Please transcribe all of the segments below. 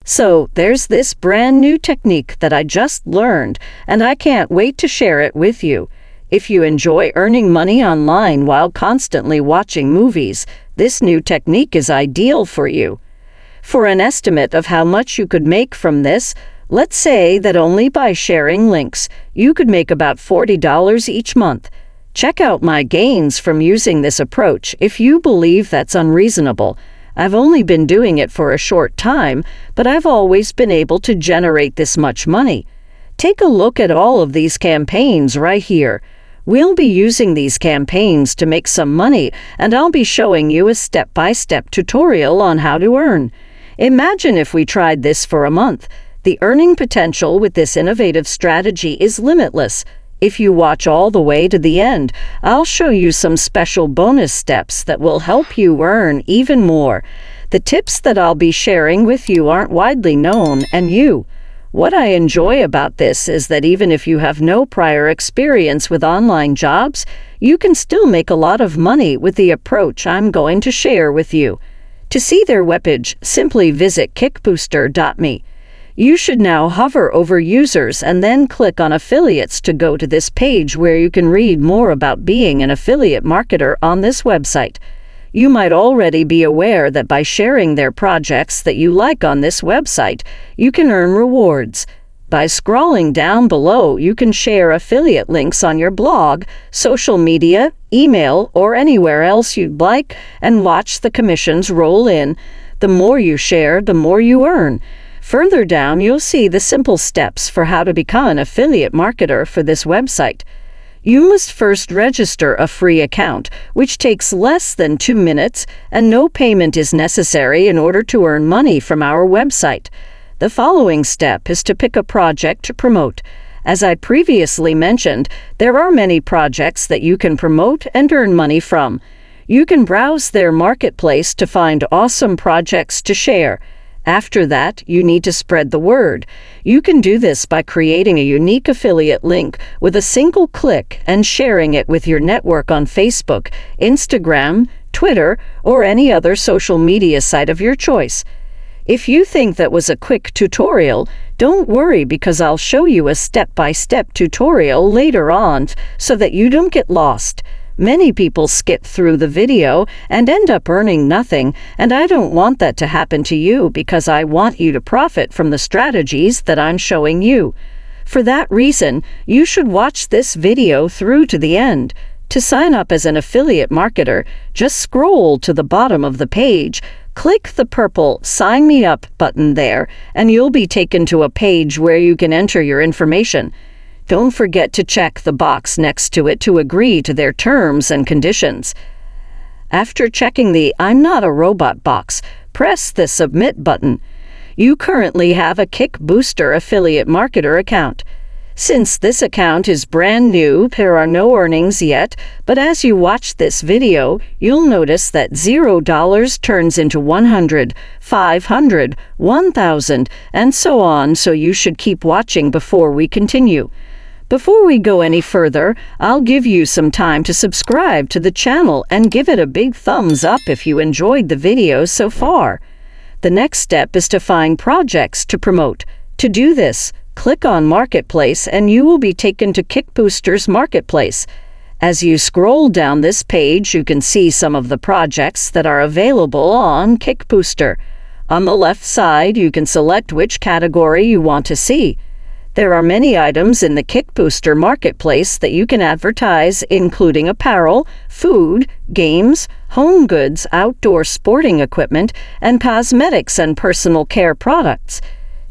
So there's this brand new technique that I just learned, and I can't wait to share it with you. If you enjoy earning money online while constantly watching movies, this new technique is ideal for you. For an estimate of how much you could make from this, let's say that only by sharing links, you could make about $40 each month. Check out my gains from using this approach if you believe that's unreasonable. I've only been doing it for a short time, but I've always been able to generate this much money. Take a look at all of these campaigns right here. We'll be using these campaigns to make some money, and I'll be showing you a step-by-step tutorial on how to earn. Imagine if we tried this for a month. The earning potential with this innovative strategy is limitless. If you watch all the way to the end, I'll show you some special bonus steps that will help you earn even more. The tips that I'll be sharing with you aren't widely known, and what I enjoy about this is that even if you have no prior experience with online jobs, you can still make a lot of money with the approach I'm going to share with you. To see their webpage, simply visit kickbooster.me. You should now hover over users and then click on affiliates to go to this page where you can read more about being an affiliate marketer on this website. You might already be aware that by sharing their projects that you like on this website, you can earn rewards. By scrolling down below, you can share affiliate links on your blog, social media, email, or anywhere else you'd like, and watch the commissions roll in. The more you share, the more you earn. Further down, you'll see the simple steps for how to become an affiliate marketer for this website. You must first register a free account, which takes less than 2 minutes, and no payment is necessary in order to earn money from our website. The following step is to pick a project to promote. As I previously mentioned, there are many projects that you can promote and earn money from. You can browse their marketplace to find awesome projects to share. After that, you need to spread the word. You can do this by creating a unique affiliate link with a single click and sharing it with your network on Facebook, Instagram, Twitter, or any other social media site of your choice. If you think that was a quick tutorial, don't worry because I'll show you a step-by-step tutorial later on so that you don't get lost. Many people skip through the video and end up earning nothing, and I don't want that to happen to you because I want you to profit from the strategies that I'm showing you. For that reason, you should watch this video through to the end. To sign up as an affiliate marketer, just scroll to the bottom of the page, click the purple Sign Me Up button there, and you'll be taken to a page where you can enter your information. Don't forget to check the box next to it to agree to their terms and conditions. After checking the I'm not a robot box, press the Submit button. You currently have a Kick Booster affiliate marketer account. Since this account is brand new, there are no earnings yet, but as you watch this video, you'll notice that $0 turns into 100, 500, 1,000, and so on, so you should keep watching before we continue. Before we go any further, I'll give you some time to subscribe to the channel and give it a big thumbs up if you enjoyed the video so far. The next step is to find projects to promote. To do this, click on Marketplace and you will be taken to Kickbooster's Marketplace. As you scroll down this page, you can see some of the projects that are available on Kickbooster. On the left side, you can select which category you want to see. There are many items in the Kickbooster Marketplace that you can advertise, including apparel, food, games, home goods, outdoor sporting equipment, and cosmetics and personal care products.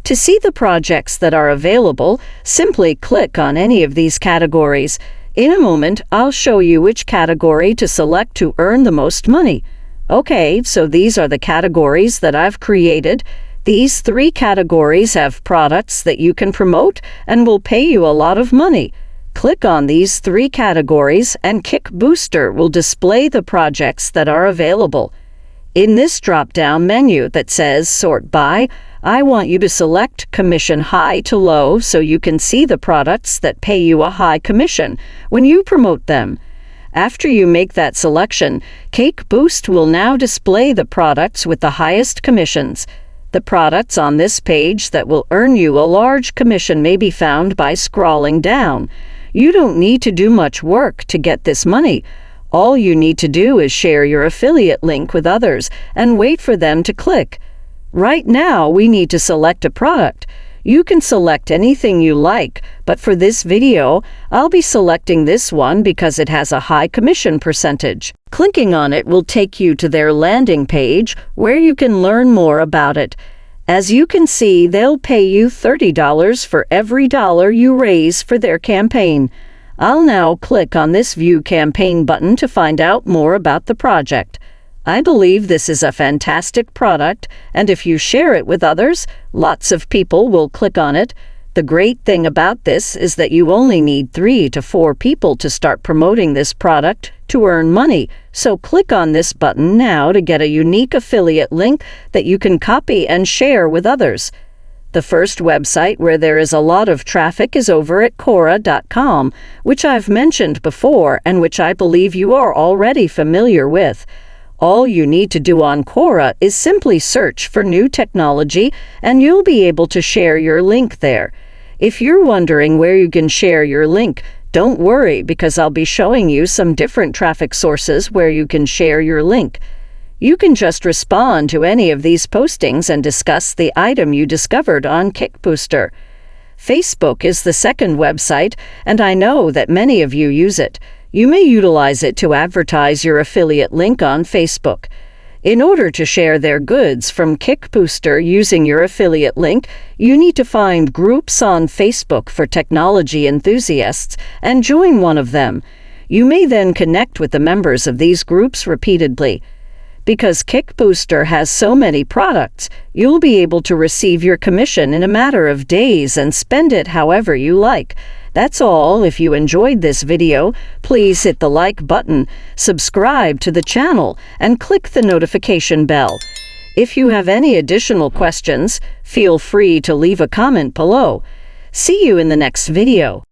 To see the projects that are available, simply click on any of these categories. In a moment, I'll show you which category to select to earn the most money. Okay, so these are the categories that I've created. These 3 categories have products that you can promote and will pay you a lot of money. Click on these 3 categories and Kickbooster will display the projects that are available. In this drop-down menu that says Sort By, I want you to select Commission High to Low so you can see the products that pay you a high commission when you promote them. After you make that selection, Kickboost will now display the products with the highest commissions. The products on this page that will earn you a large commission may be found by scrolling down. You don't need to do much work to get this money. All you need to do is share your affiliate link with others and wait for them to click. Right now, we need to select a product. You can select anything you like, but for this video, I'll be selecting this one because it has a high commission percentage. Clicking on it will take you to their landing page where you can learn more about it. As you can see, they'll pay you $30 for every dollar you raise for their campaign. I'll now click on this View Campaign button to find out more about the project. I believe this is a fantastic product, and if you share it with others, lots of people will click on it. The great thing about this is that you only need 3 to 4 people to start promoting this product to earn money. So click on this button now to get a unique affiliate link that you can copy and share with others. The first website where there is a lot of traffic is over at Quora.com, which I've mentioned before and which I believe you are already familiar with. All you need to do on Quora is simply search for new technology and you'll be able to share your link there. If you're wondering where you can share your link, don't worry because I'll be showing you some different traffic sources where you can share your link. You can just respond to any of these postings and discuss the item you discovered on Kickbooster. Facebook is the second website, and I know that many of you use it. You may utilize it to advertise your affiliate link on Facebook. In order to share their goods from Kickbooster using your affiliate link, you need to find groups on Facebook for technology enthusiasts and join one of them. You may then connect with the members of these groups repeatedly. Because Kickbooster has so many products, you'll be able to receive your commission in a matter of days and spend it however you like. That's all. If you enjoyed this video, please hit the like button, subscribe to the channel, and click the notification bell. If you have any additional questions, feel free to leave a comment below. See you in the next video.